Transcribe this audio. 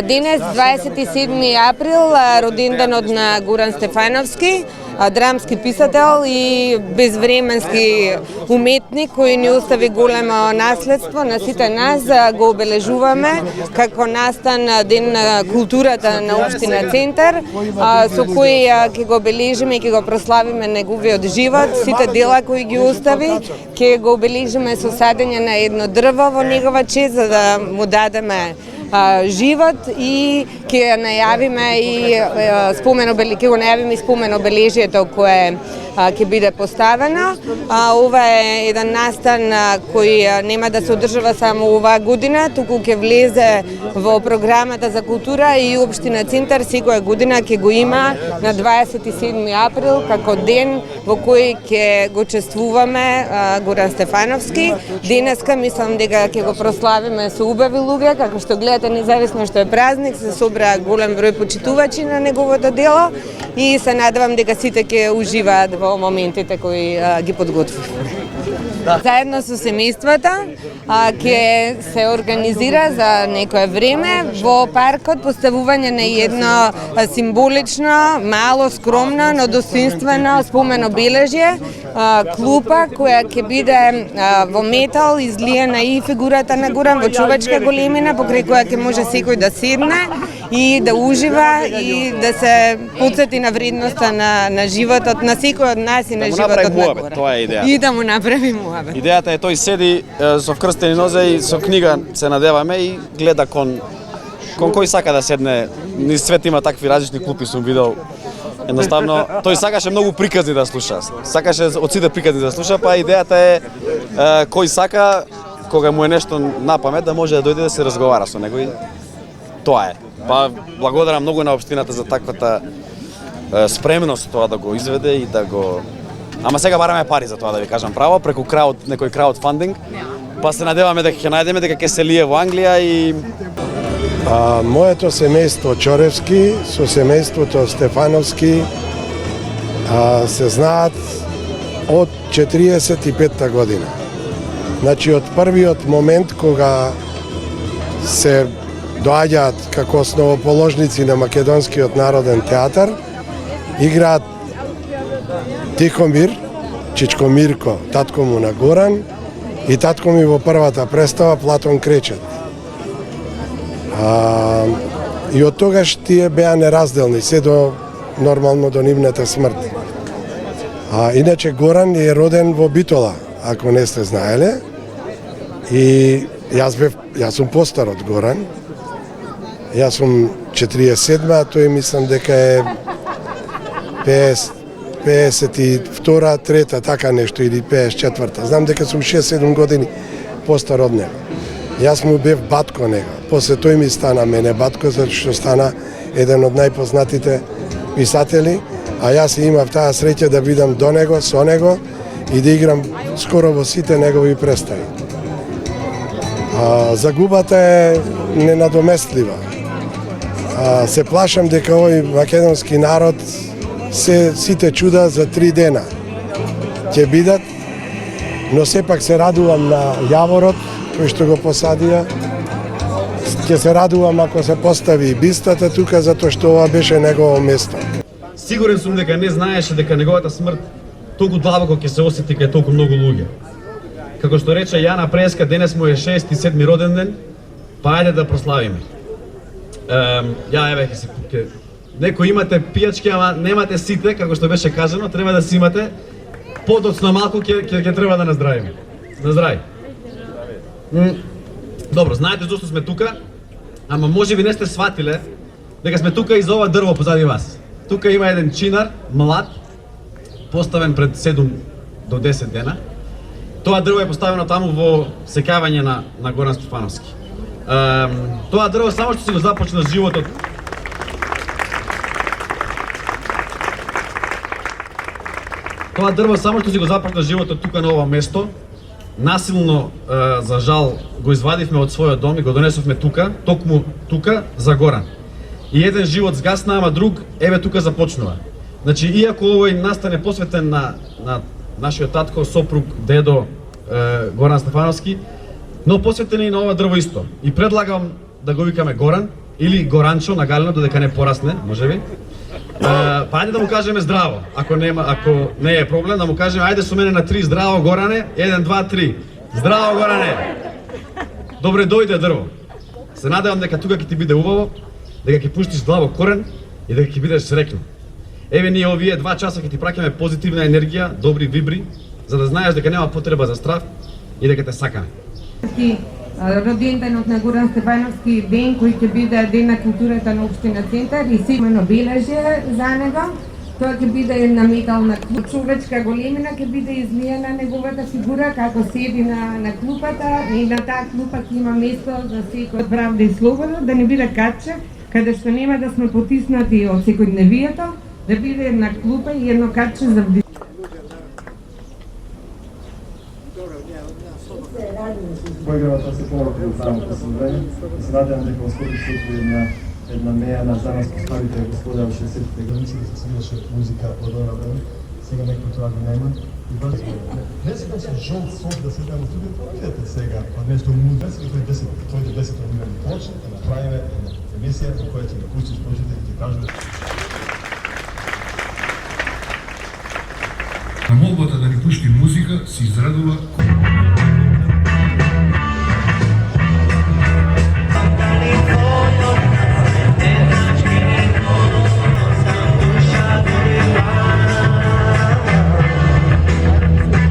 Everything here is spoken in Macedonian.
Денес 27. април, роденденот на Горан Стефановски, драмски писател и безвременски уметник кој ни остави големо наследство на сите нас. Го обележуваме како настан Ден на културата на општина Центар, со кој ќе го обележиме и ќе го прославиме неговиот живот, сите дела кои ги остави, ќе го обележиме со садење на едно дрво во негова чест за да му дадеме живот и ќе најавиме и спомен обележието кое ќе биде поставено. Ова е еден настан кој нема да се одржава само оваа година, туку ќе влезе во програмата за култура и општина Центар секоја година ќе го има на 27 април како ден во кој ќе го чествуваме Горан Стефановски. Денеска мислам дека ќе го прославиме со убави луѓе, како што гледате, независно што е празник, се собра голем број почитувачи на неговото дело и се надевам дека сите ќе уживаат во моментите кои ги подготвивме. Заедно со семејствата ќе се организира за некое време во паркот поставување на едно символично, мало, скромно, но достоинствено спомен обележје, клупа која ќе биде во метал излиена и фигурата на Горан во човечка големина, покрај која ќе може секој да седне и да ужива и да се потсети на вредноста на животот на секој од нас и на животот на Горан. Тоа е идеја. И да му направи муабет. Идејата е тој седи со вкрстени нозе и со книга се надеваме и гледа кон кој сака да седне. Низ свет има такви различни клупи сум видел. Едноставно тој сакаше многу приказни да слуша. Сакаше од сите приказни да слуша, па идејата е кој сака кога му е нешто на памет да може да дојде да се разговара со него и тоа е. Па благодарам многу на општината за таквата спремност тоа да го изведе и да го... Ама сега бараме пари за тоа, да ви кажам право, преку некој краудфандинг, па се надеваме дека ќе најдеме, дека ќе се лие во Англија и... Моето семејство Чоревски со семејството Стефановски се знаат од 45-та година. Значи, од првиот момент кога се доаѓаат како основоположници на Македонскиот народен театар, играат Тихомир, Чичко Мирко, татко му на Горан, и татко ми во првата представа Платон Кречет. И од тогаш тие беа неразделни, се до нормално до нивната смрт. Иначе Горан е роден во Битола, ако не сте знаеле, и јас сум постар од Горан. Јас сум 47, а тој мислам дека е 52-та, 3-та, така нешто, или 54-та. Знам дека сум 6-7 години постар од него. Јас му бев батко него. После тој ми стана мене батко, затоа што стана еден од најпознатите писатели, а јас имав таа среќа да бидам до него, со него и да играм скоро во сите негови представи. Загубата е ненадоместлива. Се плашам дека овој македонски народ сите чуда за 3 дена ќе бидат, но сепак се радувам на јаворот кој што го посадија. Ќе се радувам ако се постави бистата тука, затоа што ова беше негово место. Сигурен сум дека не знаеше дека неговата смрт толку длабоко ќе се осети кај толку многу луѓе. Како што рече Јана Преска, денес му е 67 роден ден, па ајде да прославиме. Еве ќе некои имате пијачки, ама немате сите, како што беше кажано, треба да си имате. Подоцна малку ќе треба да наздравиме. Наздрави. Добро, знаете зошто сме тука, ама можеби не сте сватиле дека сме тука и за ова дрво позади вас. Тука има еден чинар, млад, поставен пред 7 до 10 дена. Тоа дрво е поставено таму во сеќавање на Горан Стефановски. Тоа дрво само што си го започна животот. Тоа дрво само што си го започна животот тука на ова место. Насилно, за жал, го извадивме од својот дом и го донесовме тука, токму тука за Горан. И еден живот сгасна, ама друг еве тука започнува. Значи, иако овој настан е посветен на нашиот татко, сопруг, дедо Горан Стефановски, но посветен и на ова дрво исто. И предлагам да го викаме Горан или Горанчо на Галено додека не порасне, можеби. Па ајде да му кажеме здраво, ако не е проблем, да му кажеме ајде со мене на 3 здраво Горане, 1, 2, 3. Здраво Горане! Добре дојде дрво. Се надевам дека тука ќе ти биде убаво, дека ќе пуштиш здраво корен и дека ќе бидеш среќна. Еве ние овие 2 часа ќе ти праќаме позитивна енергија, добри вибри, за да знаеш дека нема потреба за страв и дека те сакаме. Роденденот на Горан Стефановски ден кој ќе биде ден на културата на општина Центар и сигурно бележје за него. Тоа ќе биде една метална човечка големина, ќе биде излиена неговата фигура како седи на клупата и на таа клупа ќе има место за секој правда и слобода, да не биде каче, каде што нема да сме потиснати од секојдневието, да биде една клупа и едно каче за вдишување. Поигравата се поврати од самото собрание и се надевам дека во скоро се една меја на за нас поставите господа во 60-те години да се свираше музика од она време. Сега некој тоа го нема. И бас не сега се жол сок да се даме студиото, видете сега, па нешто музика, тој 10 години почне да направиме една емисија во која ќе ги пуштиш почите и ќе кажеш. На молбата да ни пушти музика се израдува